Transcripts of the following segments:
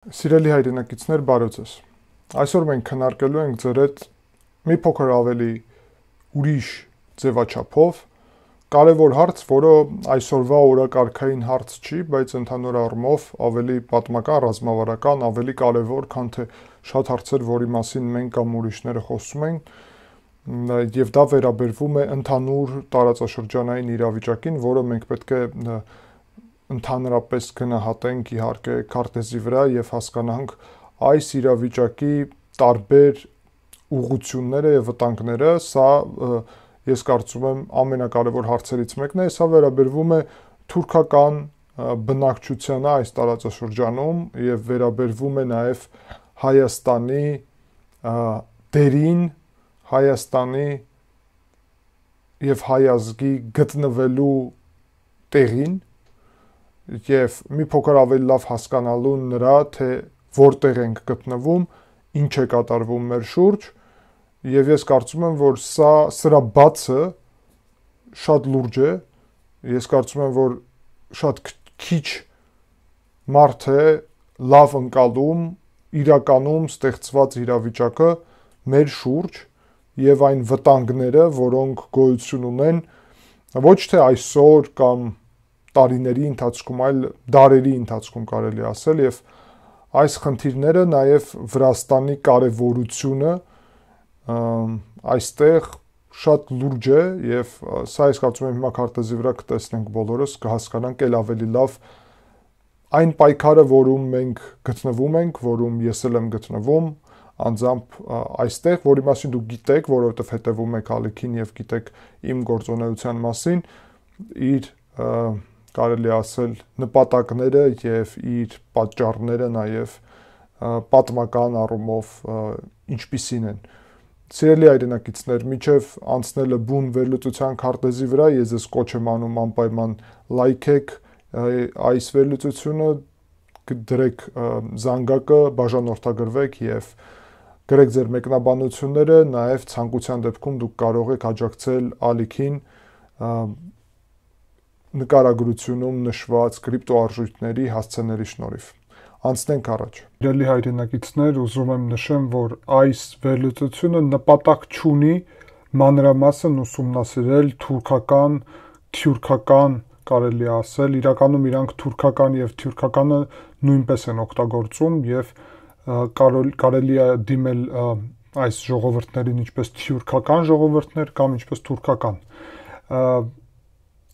Սիրելի հայրենակիցներ, բարև ձեզ։ Այսօր մենք քննարկելու ենք ձեր հետ մի փոքր ավելի ուրիշ ձևաչափով կարևոր հարց, որը այսօրվա օրակարգային հարց չի, բայց ընդհանուր առումով ավելի պատմական, ռազմավարական, ավելի կարևոր, քան թե շատ հարցեր, որի մասին մենք կամ ուրիշները խոսում են, եւ դա վերաբերվում է ընդհանուր տարածաշրջանային իրավիճակին, որը մենք պետք է ընդհանրապես գնահատենք իհարկե քարտեզի վրա եւ հասկանանք այս իրավիճակի տարբեր ուղղությունները եւ վտանգները, սա ես կարծում եմ ամենակարևոր հարցերից մեկն է, սա վերաբերվում է թուրքական բնակչությանը այս տարածաշրջանում եւ վերաբերվում է նաեւ Հայաստանի դերին, Հայաստանի եւ հայ ազգի գտնվելու տեղին եւ մի փոքր ավելի լավ հասկանալու նրա, թե որտեղ ենք գտնվում, ինչ է կատարվում մեր շուրջ, եւ ես կարծում եմ, որ սրա բացը շատ լուրջ է, ես կարծում եմ, որ շատ քիչ մարդ է լավ ընկալում իրականում ստեղծված իրավիճակը մեր շուրջ եւ այն վտանգները, որոնք գոյություն ունեն ոչ թե այսօր կամ տարիների ընթացքում, այլ դարերի ընթացքում կարելի ասել, եւ այս խնդիրները նաեւ Վրաստանի կարեւորությունը այստեղ շատ լուրջ է եւ սա ես կարծում եմ հիմա քարտեզի վրա կտեսնենք բոլորս, կհասկանանք ել ավելի լավ այն պայքարը, որում մենք գտնվում ենք, որում ես էլ եմ գտնվում, անձամբ այստեղ, որի մասին դուք գիտեք, որովհետեւ հետևում եք ալիքին եւ գիտեք իմ գործունեության մասին, իր կարելի ասել նպատակները եւ իր պատճառները նաեւ պատմական առումով ինչպիսին են։ Սիրելի հայրենակիցներ, միջև անցնելը բուն վերլուծության քարտեզի վրա, ես ձեզ կոչ եմ անում անպայման լայքեք այս վերլուծությունը, դրեք զանգակը, բաժանորդագրվեք եւ գրեք ձեր մեկնաբանությունները, նաեւ ցանկության դեպքում դուք կարող եք աջակցել ալիքին նկարագրությունում նշված կրիպտոարժույթների հասցեների շնորհիվ։ Անցնենք առաջ։ Սիրելի հայրենակիցներ, ուզում եմ նշեմ, որ այս վերլուծությունը նպատակ չունի մանրամասն ուսումնասիրել թուրքական, կարելի ասել, իրականում իրանք թուրքական եւ թուրքականը նույնպես են օգտագործում եւ կարելի է դիմել այս ժողովուրդներին ինչպես թյուրքական ժողովուրդներ կամ ինչպես թուրքական։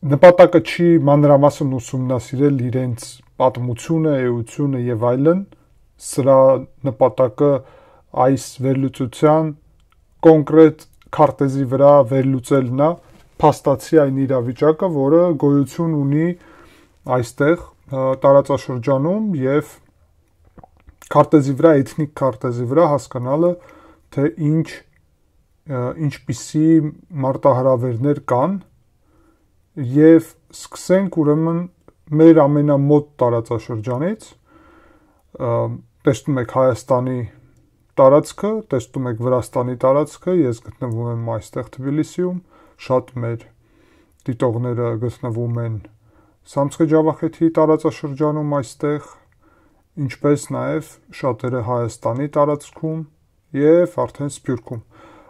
Նպատակը չի մանրամասն ուսումնասիրել իրենց պատմությունը, էությունը եւ այլն, սրա նպատակը այս վերլուծության կոնկրետ քարտեզի վրա վերլուծելն է, փաստացի այն իրավիճակը, որը գոյություն ունի այստեղ տարածաշրջանում եւ քարտեզի վրա, էթնիկ քարտեզի վրա հասկանալը, թե ինչպիսի մարտահրավերներ կան եւ սկսենք ուրեմն մեր ամենամոտ տարածաշրջանից, տեսնում եք Հայաստանի տարածքը, տեսնում եք Վրաստանի տարածքը, ես գտնվում եմ այստեղ Թբիլիսիում, շատ մեր դիտողները գտնվում են Սամցխե-Ջավախեթի տարածաշրջանում այստեղ, ինչպես նաեւ շատերը Հայաստանի տարածքում եւ արդեն Սփյուռքում։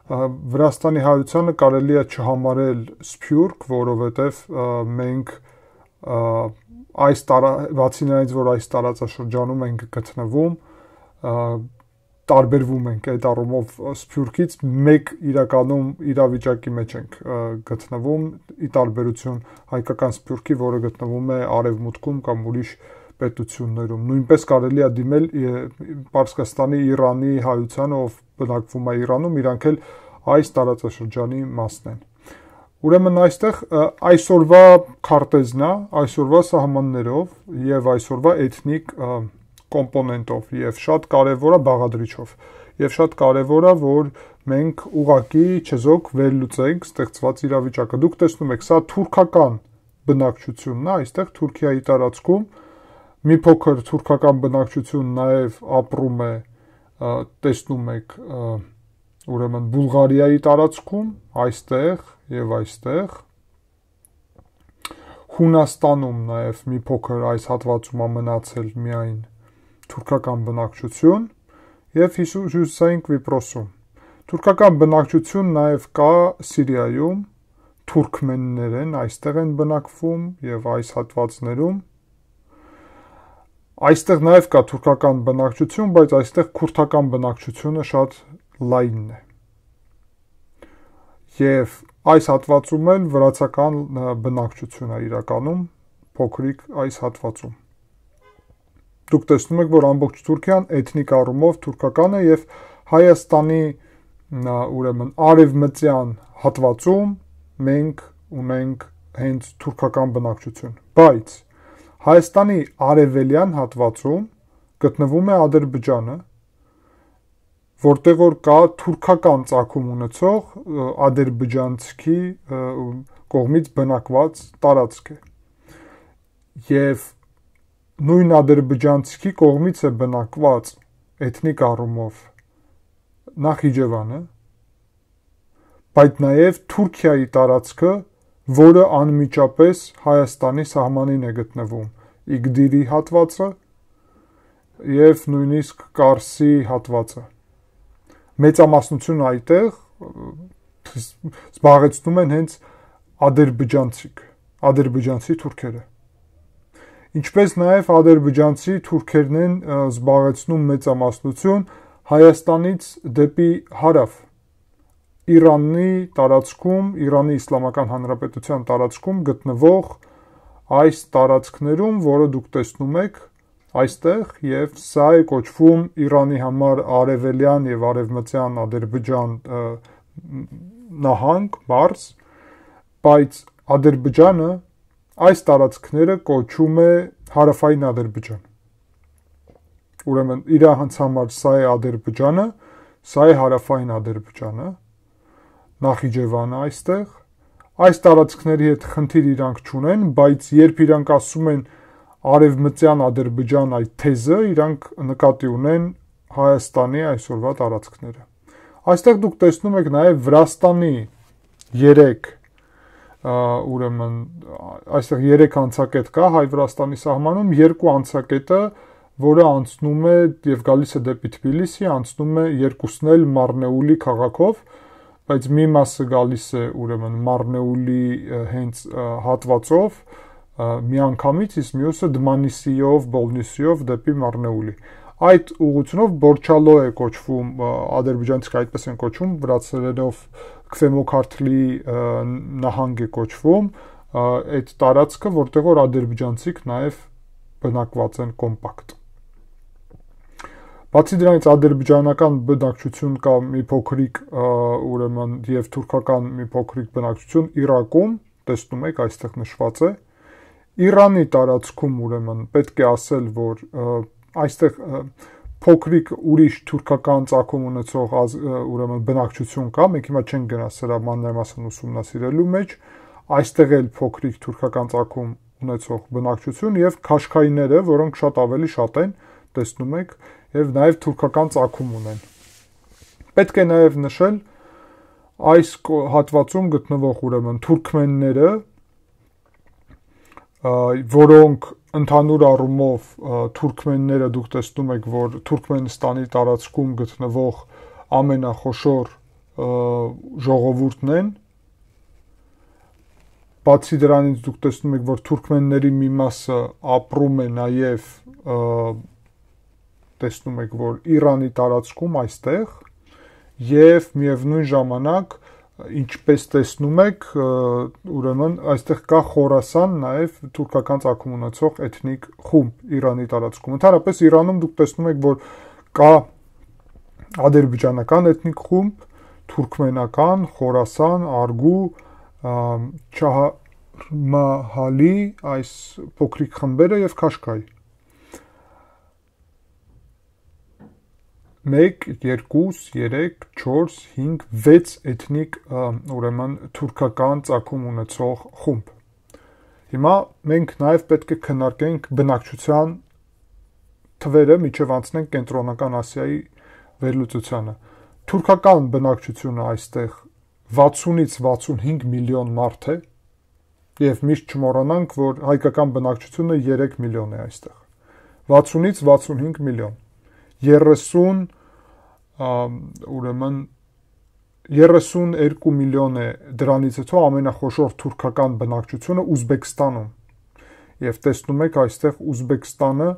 Վրաստանի հայությանը կարելի է չհամարել Սփյուռք, որովհետեւ մենք բացի նրանից, որ այս տարածաշրջանում ենք գտնվում, տարբերվում ենք այդ առումով Սփյուռքից, մեկ իրականում իրավիճակի մեջ ենք գտնվում, ի տարբերություն հայկական Սփյուռքի, որը գտնվում է արևմուտքում կամ ուրիշ պետություններում։ Նույնպես կարելի է դիմել Պարսկաստանի, Իրանի հայությանը, ով բնակվում է Իրանում, իրանք էլ այս տարածաշրջանի մասն են։ Ուրեմն այստեղ այսօրվա քարտեզն է, այսօրվա սահմաններով եւ այսօրվա էթնիկ կոմպոնենտով եւ շատ կարեւոր է բաղադրիչով։ Եվ շատ կարեւոր է, որ մենք ուղղակի չեզոք վերլուծենք ստեղծված իրավիճակը։ Դուք տեսնում եք, սա թուրքական բնակչությունն է, այստեղ Թուրքիայի տարածքում մի փոքր թուրքական բնակչություն նաեւ ապրում է, տեսնում եք, ուրեմն Բուլղարիայի տարածքում, այստեղ եւ այստեղ, Հունաստանում նաեւ մի փոքր այս հատվածում է մնացել միայն թուրքական բնակչություն եւ հյուսիսային Կիպրոսում։ Թուրքական բնակչություն նաեւ կա Սիրիայում, թուրքմեններ են, այստեղ են բնակվում եւ այս հատվածներում։ Այստեղ նաեւ կա թուրքական բնակչություն, բայց այստեղ քուրդական բնակչությունը շատ լայնն է։ Եվ այս հատվածում էլ վրացական բնակչություն է իրականում փոքրիկ այս հատվածում։ Դուք տեսնում եք, որ ամբողջ Թուրքիան էթնիկ առումով թուրքական է եւ Հայաստանի ուրեմն արևմտյան հատվածում մենք ունենք հենց թուրքական բնակչություն, բայց Հայաստանի արևելյան հատվածում գտնվում է Ադրբեջանը, որտեղ որ կա թուրքական ծագում ունեցող ադրբեջանցի կողմից բնակված տարածք է։ Եվ նույն ադրբեջանցի կողմից է բնակված էթնիկ առումով Նախիջևանը, բայց նաև Թուրքիայի տարածքը, որը անմիջապես Հայաստանի սահմանին է գտնվում, Իգդիրի հատվածը եւ նույնիսկ Կարսի հատվածը։ Մեծամասնությունը այդտեղ զբաղեցնում են հենց ադրբեջանցի թուրքերը։ Ինչպես նաև ադրբեջանցի թուրքերն են զբաղեցնում մեծամասնություն Հայաստանից դեպի հարավ։ Իրանի տարածքում, Իրանի Իսլամական Հանրապետության տարածքում գտնվող այս տարածքներում, որը դուք տեսնում եք այստեղ, եւ սա է կոչվում Իրանի համար արևելյան եւ արևմտյան Ադրբեջան նահանգ, մարզ, բայց Ադրբեջանը այս տարածքները կոչում է հարավային Ադրբեջան։ Ուրեմն իրանց համար սա է Ադրբեջանը, սա է հարավային Ադրբեջանը, Նախիջևանը այստեղ, այս տարածքների հետ խնդիր իրանք չունեն, բայց երբ իրանք ասում են արևմտյան Ադրբեջան այդ թեզը, իրանք նկատի ունեն Հայաստանի այսօրվա տարածքները։ Այստեղ դուք տեսնում եք նաև Վրաստանի 3 ուրեմն այստեղ 3 անցակետ կա Հայ-Վրաստանի սահմանում, 2 անցակետը, որը անցնում է եւ գալիս է դեպի Թբիլիսի, անցնում է երկուսն էլ Մարնեուլի քաղաքով, բայց մի մասը գալիս է ուրեմն Մարնեուլի հենց հատվածով միանգամից, իսկ մյուսը Դմանիսիով, Բոլնիսիով դեպի Մարնեուլի։ Այդ ուղղությունով Բորչալո է կոչվում, ադրբեջանցիք այդպես են կոչվում, վրացերենով Քվեմոքարթլի նահանգ է կոչվում, այդ տարածքը, որտեղ որ ադրբեջանցիք նաև բնակված են կոմպակտ։ Բացի դրանից ադրբեջանական բնակչություն կա մի փոքրիկ ուրեմն եւ թուրքական մի փոքրիկ բնակչություն Իրաքում, տեսնում եք այստեղ նշված է։ Իրանի տարածքում ուրեմն պետք է ասել, որ այստեղ փոքրիկ ուրիշ թուրքական ծագում ունեցող ուրեմն բնակչություն կա, մենք հիմա չենք գնա սրա մանրամասն ուսումնասիրելու մեջ, այստեղ էլ փոքրիկ թուրքական ծագում ունեցող բնակչություն եւ քաշքայիները, որոնք շատ ավելի շատ են, տեսնում եք, եւ նաեւ թուրքական ծագում ունեն։ Պետք է նաեւ նշել այս հատվածում գտնվող ուրեմն թուրքմենները, որոնք ընդհանուր առումով թուրքմենները դուք տեսնում եք, որ Թուրքմենստանի տարածքում գտնվող ամենախոշոր ժողովուրդն են։ Բացի դրանից դուք տեսնում եք, որ թուրքմենների մի մասը ապրում է նաեւ տեսնում եք, որ Իրանի տարածքում այստեղ եւ միևնույն ժամանակ ինչպես տեսնում եք, ուրեմն այստեղ կա Խորասան նաև թուրքական ծագում ունեցող էթնիկ խումբ Իրանի տարածքում։ Ընդհանրապես Իրանում դուք տեսնում եք, որ կա ադրբեջանական էթնիկ խումբ, թուրքմենական, Խորասան, Արգու, Չահարմահալի այս փոքրիկ խմբերը եւ Քաշկայ։ 1, 2, 3, 4, 5, 6 էթնիկ ուրեմն թուրքական ծագում ունեցող խումբ։ Հիմա մենք նաև պետք է քննարկենք բնակչության թվերը, միջև անցնենք Կենտրոնական Ասիայի վերլուծությանը։ Թուրքական բնակչությունը այստեղ 60-ից 65 միլիոն մարդ է, եւ միշտ չմոռանանք, որ հայկական բնակչությունը 3 միլիոն է այստեղ։ 60-ից 65 միլիոն։ 30 ուրեմն 32 միլիոն է դրանից հետո ամենախոշոր թուրքական բնակչությունը Ուզբեկստանում։ Եվ տեսնում եք այստեղ Ուզբեկստանը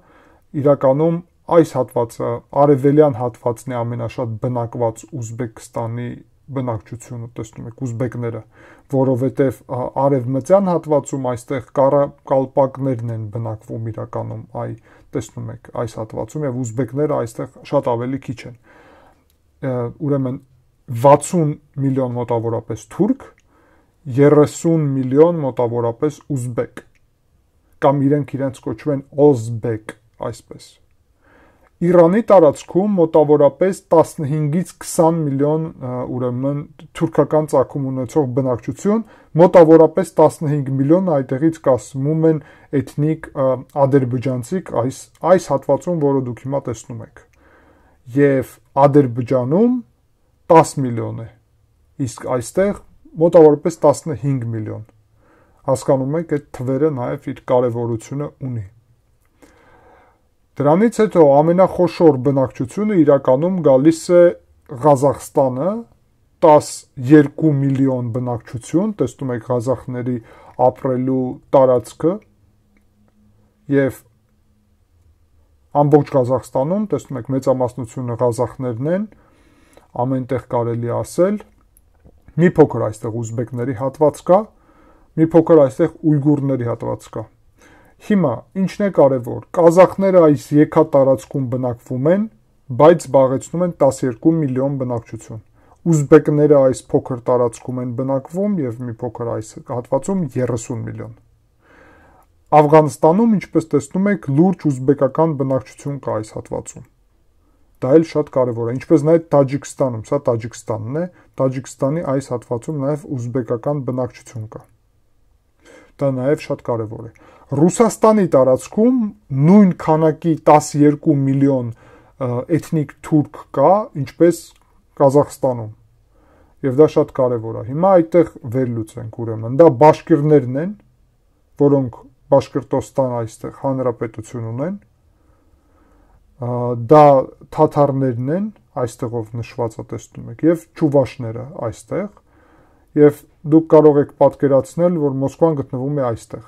իրականում այս հատվածը արևելյան հատվածն է ամենաշատ բնակված Ուզբեկստանի բնակչությունը, տեսնում եք ուզբեկները, որովհետև արևմտյան հատվածում այստեղ կալպակներն են բնակվում իրականում, տեսնում եք այս հատվածում, եւ ուզբեկները այստեղ շատ ավելի քիչ են։ Ուրեմն 60 միլիոն մոտավորապես թուրք, 30 միլիոն մոտավորապես ուզբեկ, կամ իրենց կոչվում են օզբեկ, այսպես։ Իրանի տարածքում մոտավորապես 15-ից 20 միլիոն ուրեմն թուրքական ծագում ունեցող բնակչություն, մոտավորապես 15 միլիոն այդտեղից կազմում են էթնիկ ադրբեջանցիք այս հատվածում, որը դուք հիմա տեսնում եք։ Եվ Ադրբեջանում 10 միլիոն է, իսկ այստեղ մոտավորապես 15 միլիոն։ Հասկանում եք, այդ թվերը նաև իր կարևորությունը ունի։ Դրանից հետո ամենախոշոր բնակչությունը իրականում գալիս է Ղազախստանը, 12 միլիոն բնակչություն, տեսնում եք ղազախների ապրելու տարածքը, եւ ամբողջ Ղազախստանում, տեսնում եք մեծամասնությունը ղազախներն են, ամենտեղ կարելի ասել, մի փոքր այստեղ ուզբեկների հատված կա, մի փոքր այստեղ ույգուրների հատված կա։ Հիմա ինչն է կարևոր, կազախները այս եկա տարածքում բնակվում են, բայց զբաղեցնում են 12 միլիոն բնակչություն։ Ուզբեկները այս փոքր տարածքում են բնակվում եւ մի փոքր այս հատվածում 30 միլիոն։ Աֆղանստանում, ինչպես տեսնում եք, լուրջ ուզբեկական բնակչություն կա այս հատվածում։ Դա էլ շատ կարևոր է, ինչպես նաեւ Տաջիկստանում, սա Տաջիկստանն է, Տաջիկստանի այս հատվածում նաեւ ուզբեկական բնակչություն կա։ Դա նաեւ շատ կարևոր է։ Ռուսաստանի տարածքում նույն քանակի 12 միլիոն էթնիկ թուրք կա, ինչպես Ղազախստանում։ Եվ դա շատ կարևոր է։ Հիմա այդտեղ վերլուծենք ուրեմն։ Դա բաշկիրներն են, որոնք Բաշկիրտոստան այստեղ հանրապետություն ունեն։ Դա թաթարներն են, այստեղով նշվածը տեսնում եք, եւ ճուվաշները այստեղ։ Եվ դուք կարող եք պատկերացնել, որ Մոսկվան գտնվում է այստեղ։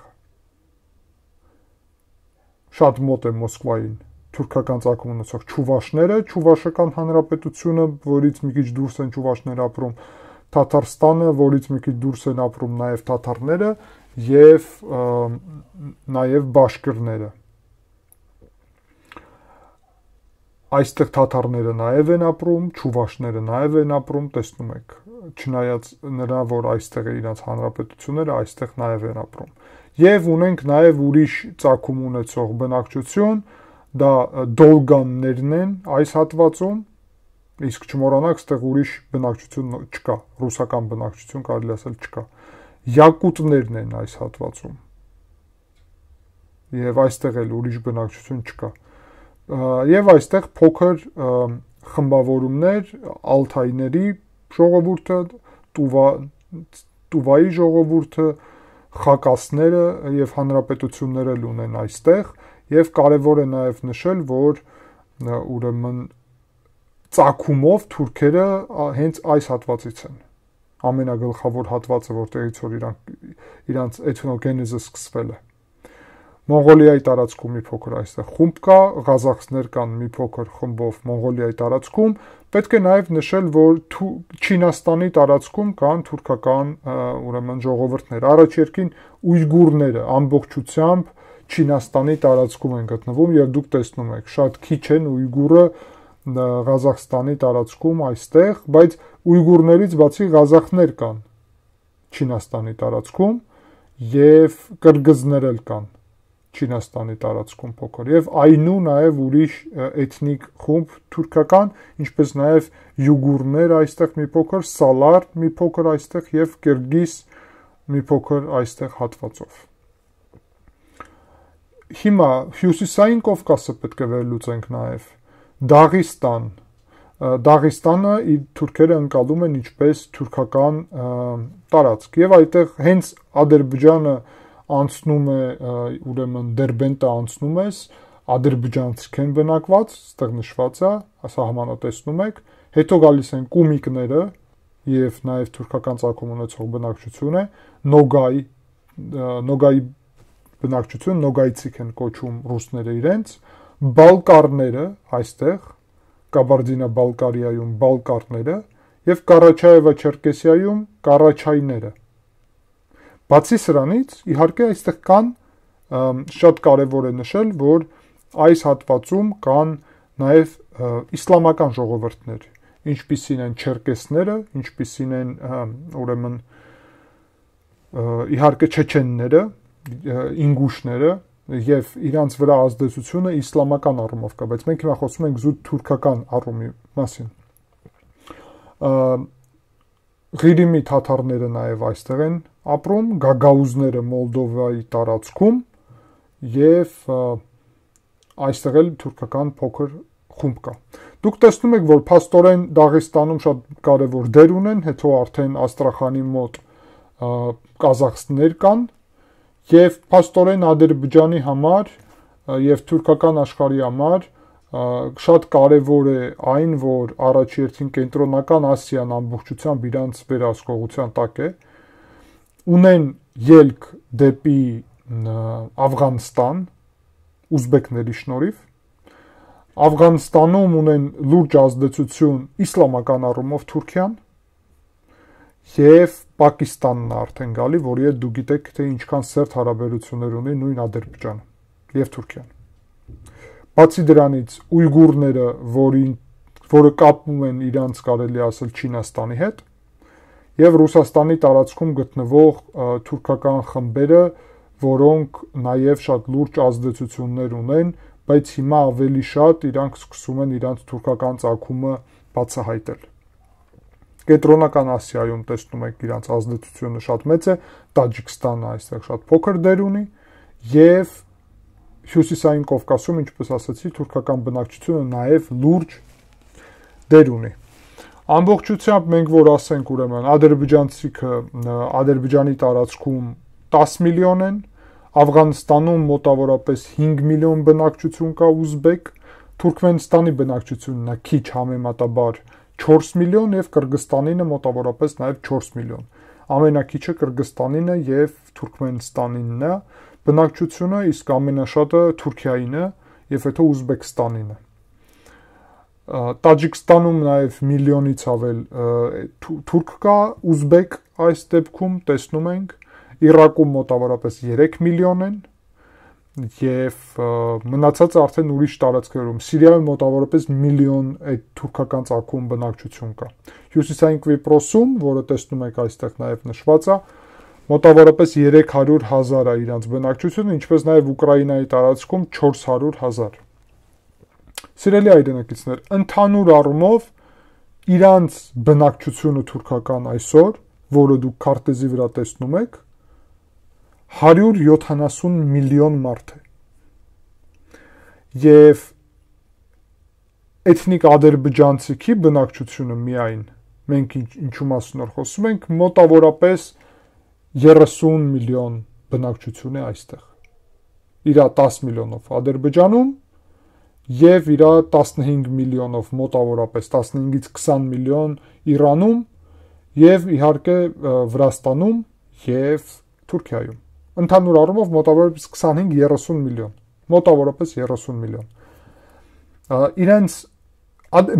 Շատ մոտ է Մոսկվային թուրքական ծագում ունեցող Չուվաշները, Չուվաշական հանրապետությունը, որից մի քիչ դուրս են ճուվաշներ ապրում, Թաթարստանը, որից մի քիչ դուրս են ապրում նաև թաթարները եւ նաև բաշկիրները։ Այստեղ թաթարները նաև են ապրում, Չուվաշները նաև են ապրում, տեսնում եք, չնայած նրա, որ այստեղ է իրաց հանրապետությունները, այստեղ նաև են ապրում։ Եվ ունենք նաև ուրիշ ծագում ունեցող բնակչություն, դա դոլգաններն են այս հատվածում, իսկ չմոռանաք, այստեղ ուրիշ բնակչություն չկա, ռուսական բնակչություն կարելի ասել չկա։ Յակուտներն են այս հատվածում։ Եվ այստեղ էլ ուրիշ բնակչություն չկա։ Եվ այստեղ փոքր խմբավորումներ, ալթայների ժողովուրդը, Տուվայի ժողովուրդը, խակասները եւ հանրապետությունները ունեն այստեղ, եւ կարեւոր է նաեւ նշել, որ ուրեմն ծագումով թուրքերը հենց այս հատվածից են։ Ամենագլխավոր հատվածը, որտեղից որ իրանց էթնոգենեզը սկսվել է։ Մոնղոլիայի տարածքում մի փոքր այստեղ խումբ կա, ղազախներ կան մի փոքր խմբով Մոնղոլիայի տարածքում, պետք է նաև նշել, որ Չինաստանի տարածքում կան թուրքական ուրեմն ժողովուրդներ, առաջերքին ույգուրները ամբողջությամբ Չինաստանի տարածքում են գտնվում եւ դուք տեսնում եք, շատ քիչ են ույգուրը Ղազախստանի տարածքում այստեղ, բայց ույգուրներից բացի ղազախներ կան Չինաստանի տարածքում եւ կրգզներ էլ կան Չինաստանի տարածքում փոքր եւ այնու նաեւ ուրիշ էթնիկ խումբ թուրքական, ինչպես նաեւ յուգուրներ այստեղ մի փոքր, սալար մի փոքր այստեղ եւ կիրգիզ մի փոքր այստեղ հատվածով։ Հիմա հյուսիսային Կովկասը պետք է վերլուծենք նաեւ Դաղիստան։ Դաղիստանը թուրքերը ընկալում են ինչպես թուրքական տարածք եւ այդտեղ հենց Ադրբեջանը անցնում է ուրեմն Դերբենտը անցնում ես, ադրբեջանցիք են բնակված, այստեղ նշված է, սահմանը տեսնում եք, հետո գալիս են կումիկները եւ նաեւ թուրքական ծագում ունեցող բնակչություն է, նոգայի բնակչություն, նոգայցիք են կոչում ռուսները իրենց, բալկարները այստեղ, Կաբարդինա-Բալկարիայում բալկարները եւ Կարաչաևա-Չերկեսիայում կարաչայները։ Բացի սրանից, իհարկե այստեղ կան շատ կարևոր է նշել, որ այս հատվածում կան նաեւ իսլամական ժողովուրդներ, ինչպիսին են չերկեսները, ինչպիսին են ուրեմն իհարկե չեչենները, ինգուշները եւ իրանց վրա ազդեցությունը իսլամական առումով կա, բայց մենք հիմա խոսում ենք զուտ թուրքական առումի մասին։ Ղիրիմի թաթարները նաեւ այստեղ են ապրում, գագաուզները Մոլդովայի տարածքում եւ այստեղ էլ թուրքական փոքր խումբ կա։ Դուք տեսնում եք, որ փաստորեն Դաղստանում շատ կարևոր դեր ունեն, հետո արդեն Աստրախանի մոտ կազախստներ կան եւ փաստորեն Ադրբեջանի համար եւ թուրքական աշխարհի համար շատ կարևոր է այն, որ առաջերտին կենտրոնական Ասիան ամբողջությամբ իրանց վերահսկողության տակ է, ունեն ելք դեպի Աֆղանստան ուզբեկների շնորհիվ, Աֆղանստանում ունեն լուրջ ազդեցություն իսլամական առումով Թուրքիան եւ Պակիստանն արդեն գալի, որի հետ դուք գիտեք, թե ինչքան սերտ հարաբերություններ ունի նույն Ադրբեջանը եւ Թուրքիան։ Բացի դրանից ույգուրները, որը կապում են իրանց կարելի ասել Չինաստանի հետ, եւ Ռուսաստանի տարածքում գտնվող թուրքական խմբերը, որոնք նաեւ շատ լուրջ ազդեցություններ ունեն, բայց հիմա ավելի շատ իրանք սկսում են իրանց թուրքական ծագումը բացահայտել։ Կենտրոնական Ասիայում տեսնում եք իրանց ազդեցությունը շատ մեծ է, Տաջիկստանը այստեղ շատ փոքր դեր ունի եւ Հյուսիսային Կովկասում, ինչպես ասացի, թուրքական բնակչությունը նաեւ լուրջ դեր ունի։ Ամբողջությամբ մենք որ ասենք ուրեմն ադրբեջանցիքը Ադրբեջանի տարածքում 10 միլիոն են, Աֆղանստանում մոտավորապես 5 միլիոն բնակչություն կա ուզբեկ, Թուրքմենստանի բնակչությունն է քիչ համեմատաբար 4 միլիոն եւ Կырգызստանինը մոտավորապես նաեւ 4 միլիոն։ Ամենակիչը Կырգызստանինը եւ Թուրքմենստանինն է բնակչությունը, իսկ ամենաշատը Թուրքիայինն է եւ հետո Ուզբեկստանինը։ Տաջիկստանում նաեւ միլիոնից ավել թուրք կա, ուզբեկ այս դեպքում տեսնում ենք, Իրաքում մոտավորապես 3 միլիոն են եւ մնացածը արդեն ուրիշ տարածքներում։ Սիրիայում մոտավորապես միլիոն այդ թուրքական ծագում բնակչություն կա։ Հյուսիսային Կիպրոսում, որը տեսնում եք այստեղ նաեւ նշված է, մոտավորապես 300,000 է իրանց բնակչությունը, ինչպես նաեւ Ուկրաինայի տարածքում 400,000։ Սիրելի հայրենակիցներ, ընդհանուր առումով իրանց բնակչությունը թուրքական այսօր, որը դուք քարտեզի վրա տեսնում եք, 170 միլիոն մարդ է։ Եվ էթնիկ ադրբեջանցիքի բնակչությունը միայն, մենք ինչու մասին որ խոսում ենք, մոտավորապես 30 միլիոն բնակչություն է այստեղ։ Իրա 10 միլիոնով Ադրբեջանում եւ իրա 15 միլիոնով մոտավորապես 15-ից 20 միլիոն Իրանում եւ իհարկե Վրաստանում եւ Թուրքիայում։ Ընդհանուր առումով մոտավորապես 25-30 միլիոն, մոտավորապես 30 միլիոն։ Իրենց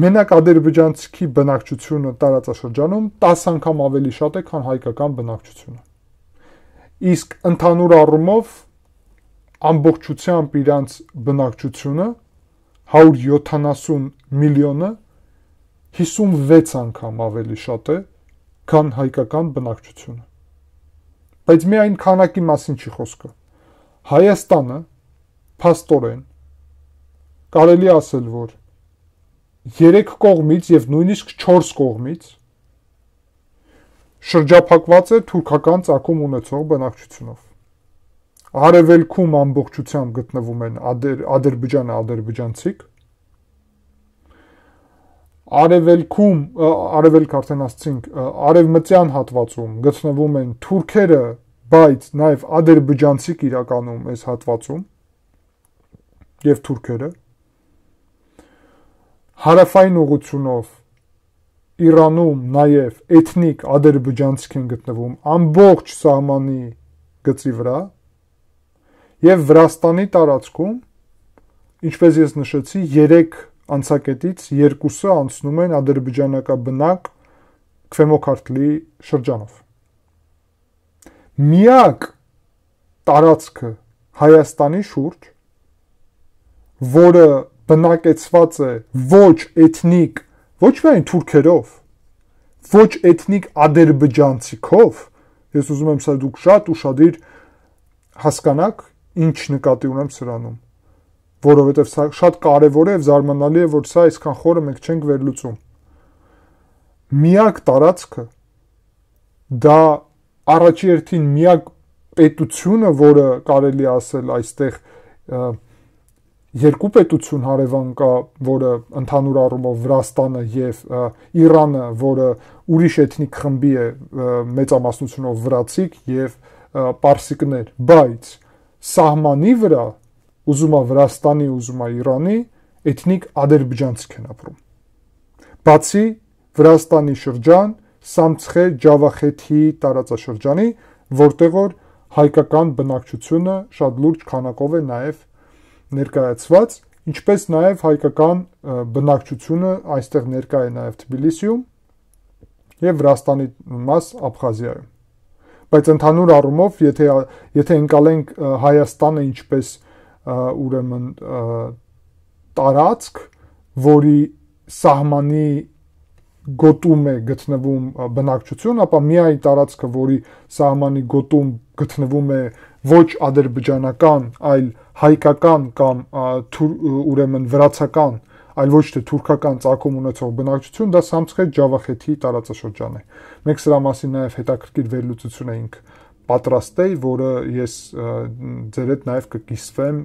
մենակ ադրբեջանցիքի բնակչությունը տարածաշրջանում 10 անգամ ավելի շատ է, քան հայկական բնակչությունը։ Իսկ ընդհանուր առումով ամբողջությամբ իրանց բնակչությունը 170 միլիոնը 56 անգամ ավելի շատ է, քան հայկական բնակչությունը։ Բայց միայն քանակի մասին չի խոսքը։ Հայաստանը փաստորեն կարելի ասել, որ 3 կողմից եւ նույնիսկ 4 կողմից շրջափակված է թուրքական ծագում ունեցող բնակչությունով։ Արևելքում ամբողջությամբ գտնվում են Ադրբեջանը, ադրբեջանցիք, արևելք արդեն ասացինք, արևմտյան հատվածում գտնվում են թուրքերը, բայց նաև ադրբեջանցիք իրականում այս հատվածում, եւ թուրքերը, հարավային ուղղությունով Իրանում նաև էթնիկ ադրբեջանցիք են գտնվում ամբողջ սահմանի գծի վրա եւ Վրաստանի տարածքում, ինչպես ես նշեցի, 3 անցակետից 2-ը անցնում են ադրբեջանական Քվեմոքարթլի շրջանով։ Միակ տարածքը Հայաստանի շուրջ, որը բնակեցված է ոչ էթնիկ, ոչ միայն թուրքերով, ոչ էթնիկ ադրբեջանցիքով, ես ուզում եմ սա դուք շատ ուշադիր հասկանաք, ինչ նկատի ունեմ սրանում, որովհետև սա շատ կարևոր է եւ զարմանալի է, որ սա այսքան խորը մենք չենք վերլուծում։ Միակ տարածքը դա առաջի հերթին միակ պետությունը, որը կարելի ասել այստեղ երկու պետություն հարևան կա, որը ընդհանուր առումով Վրաստանը եւ Իրանը, որը ուրիշ էթնիկ խմբի է մեծամասնությունով վրացիք եւ պարսիկներ, բայց սահմանի վրա ուզում է Վրաստանի, ուզում է Իրանի էթնիկ ադրբեջանցիք են ապրում։ Բացի Վրաստանի շրջան Սամցխե Ջավախեթի տարածաշրջանի, որտեղ որ հայկական բնակչությունը շատ լուրջ քանակով է նաև ներկայացված, ինչպես նաև հայկական բնակչությունը այստեղ ներկա է նաև Թբիլիսիում եւ Վրաստանի մաս Աբխազիայում։ Բայց ընդհանուր առումով, եթե ընկալենք Հայաստանը ինչպես ուրեմն տարածք, որի սահմանի գոտում է գտնվում բնակչություն, ապա միայն տարածքը, որի սահմանի գոտում գտնվում է ոչ ադրբեջանական, այլ հայկական կամ ուրեմն վրացական, այլ ոչ թե թուրքական ծագում ունեցող բնակչություն, դա Սամցխե Ջավախեթի տարածաշրջան է։ Մենք սրա մասին նաև հետաքրքիր վերլուծություն էինք պատրաստել, որը ես ձեր հետ նաև կկիսվեմ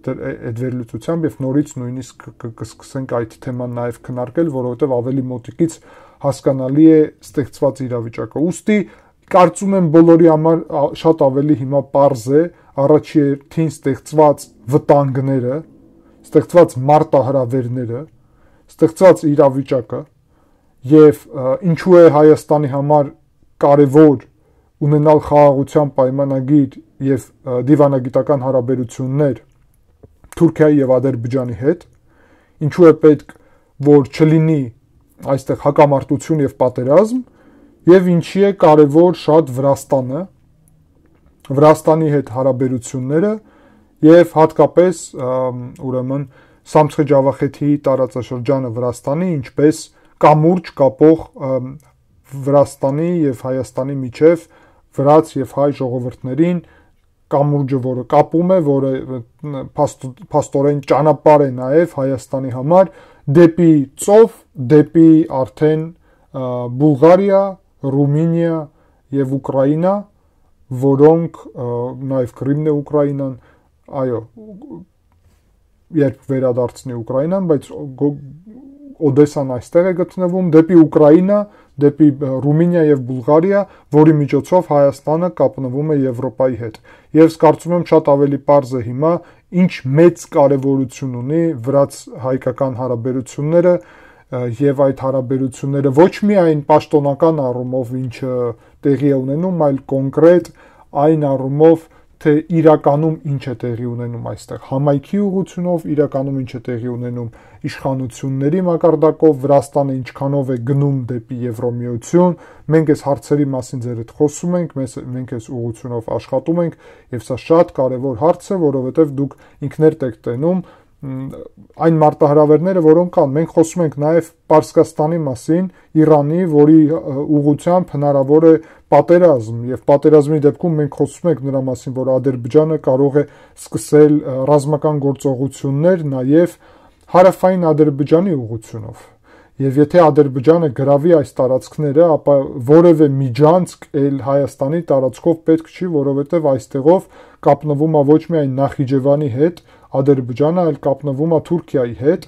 այդ վերլուծությամբ եւ նորից նույնիսկ կսկսենք այդ թեման նաև քննարկել, որովհետեւ ավելի մոտիկից հասկանալի է ստեղծված իրավիճակը։ Ուստի կարծում եմ բոլորի համար շատ ավելի հիմա պարզ է առաջի հերթին ստեղծված վտանգները, ստեղծված մարտահրավերները, ստեղծված իրավիճակը եւ ինչու է Հայաստանի համար կարեւոր ունենալ խաղաղության պայմանագիր եւ դիվանագիտական հարաբերություններ Թուրքիայի եւ Ադրբեջանի հետ, ինչու է պետք, որ չլինի այստեղ հակամարտություն եւ պատերազմ, եւ ինչի է կարեւոր շատ Վրաստանի հետ հարաբերությունները եւ հատկապես ուրեմն Սամցխե Ջավախեթի տարածաշրջանը Վրաստանի, ինչպես կամուրջ կապող Վրաստանի եւ Հայաստանի միջև վրաց եւ հայ ժողովուրդներին կամուրջը, որը կապում է, որը փաստորեն ճանապարհ է նաև Հայաստանի համար դեպի ծով, դեպի արդեն Բուլղարիա, Ռումինիա եւ Ուկրաինա, որոնք նաև Կրիմն է Ուկրաինան, այո, երբ վերադարձնի Ուկրաինան, բայց Օդեսան այստեղ է գտնվում, դեպի Ուկրաինա, դեպի Ռումինիա եւ Բուլղարիա, որի միջոցով Հայաստանը կապնվում է Եվրոպայի հետ։ Եվ կարծում եմ շատ ավելի պարզ է հիմա, ինչ մեծ կարևորություն ունի վրաց-հայկական հարաբերությունները եւ այդ հարաբերությունները ոչ միայն պաշտոնական առումով ինչը տեղի է ունենում, այլ կոնկրետ այն առումով, թե իրականում ինչ է տեղի ունենում այստեղ համայնքի ուղղությունով, իրականում ինչ է տեղի ունենում իշխանությունների մակարդակով, Վրաստանը ինչքանով է գնում դեպի Եվրոմիություն, մենք այս հարցերի մասին ձեր հետ խոսում ենք, մենք այս ուղղությունով աշխատում ենք եւ սա շատ կարեւոր հարց է, որովհետեւ դուք ինքներդ եք տենում այն մարտահրավերները, որոնք կան, մենք խոսում ենք նաև Պարսկաստանի մասին, Իրանի, որի ուղղությամբ հնարավոր է պատերազմ եւ պատերազմի դեպքում մենք խոսում ենք նրա մասին, որ Ադրբեջանը կարող է սկսել ռազմական գործողություններ նաև հարավային Ադրբեջանի ուղղությունով։ Եվ եթե Ադրբեջանը գրավի այս տարածքները, ապա որևէ միջանցք էլ Հայաստանի տարածքով պետք չի, որովհետև այստեղով կապնվում է ոչ միայն Նախիջևանի հետ, Ադրբեջանը, այլ կապնվում է Թուրքիայի հետ,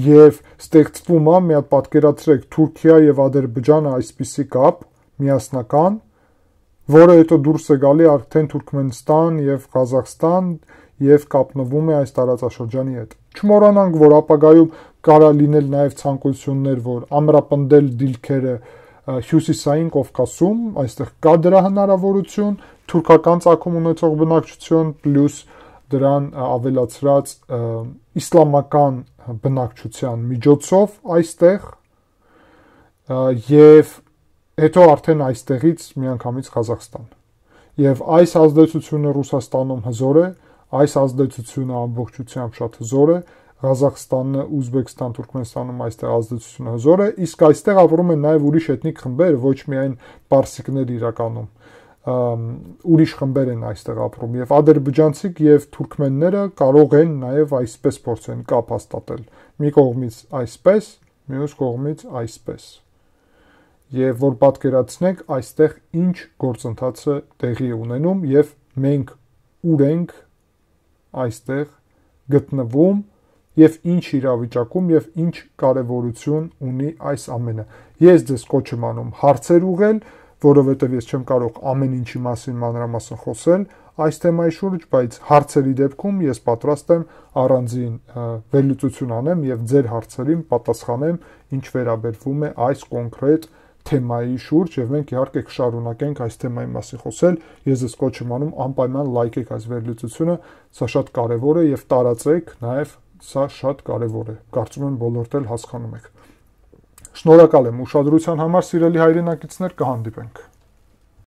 եւ ստեղծվում է, մի հատ պատկերացրեք, Թուրքիա եւ Ադրբեջանը այսպիսի կապ միասնական, որը հետո դուրս է գալի արդեն Թուրքմենստան եւ Ղազախստան եւ կապնվում է այս տարածաշրջանի հետ։ Չմոռանանք, որ ապագայում կարա լինել նաեւ ցանկություններ, որ ամրապնդել դիրքերը Հյուսիսային Կովկասում, այստեղ կա դրա հնարավորություն, թուրքական ծագում ունեցող բնակչություն պլյուս դրան ավելացրած իսլամական բնակչության միջոցով այստեղ եւ հետո արդեն այստեղից միանգամից Ղազախստան։ Եվ այս ազդեցությունը Ռուսաստանում հզոր է, այս ազդեցությունը ամբողջությամբ շատ հզոր է, Ղազախստանը, Ուզբեկստան, Թուրքմենստանում այստեղ ազդեցությունը հզոր է, իսկ այստեղ ապրում են նաև ուրիշ էթնիկ խմբեր, ոչ միայն պարսիկներ իրականում, ուրիշ խմբեր են այստեղ ապրում եւ ադրբեջանցիք եւ թուրքմենները կարող են նաև այսպես փորձեն կապ հաստատել։ Մի կողմից այսպես, մյուս կողմից այսպես։ Եվ որ պատկերացնեք այստեղ ինչ գործընթացը տեղի է ունենում եւ մենք ուր ենք այստեղ գտնվում եւ ինչ իրավիճակում եւ ինչ կարեւորություն ունի այս ամենը։ Ես ձեզ կոչ եմ անում հարցեր ուղղել, որովհետեւ ես չեմ կարող ամեն ինչի մասին մանրամասն խոսել այս թեմայի շուրջ, բայց հարցերի դեպքում ես պատրաստ եմ առանձին վերլուծություն անեմ եւ ձեր հարցերին պատասխանեմ, ինչ վերաբերվում է այս կոնկրետ թեմայի շուրջ եւ մենք իհարկե կշարունակենք այս թեմայի մասին խոսել։ Ես ձեզ կոչ եմ անում անպայման լայքեք այս վերլուծությունը, սա շատ կարեւոր է եւ տարածեք նաեւ սա շատ կարեւոր է։ Կարծում եմ բոլորդ էլ հասկանում եք։ Շնորհակալ եմ ուշադրության համար, սիրելի հայրենակիցներ, կհանդիպենք։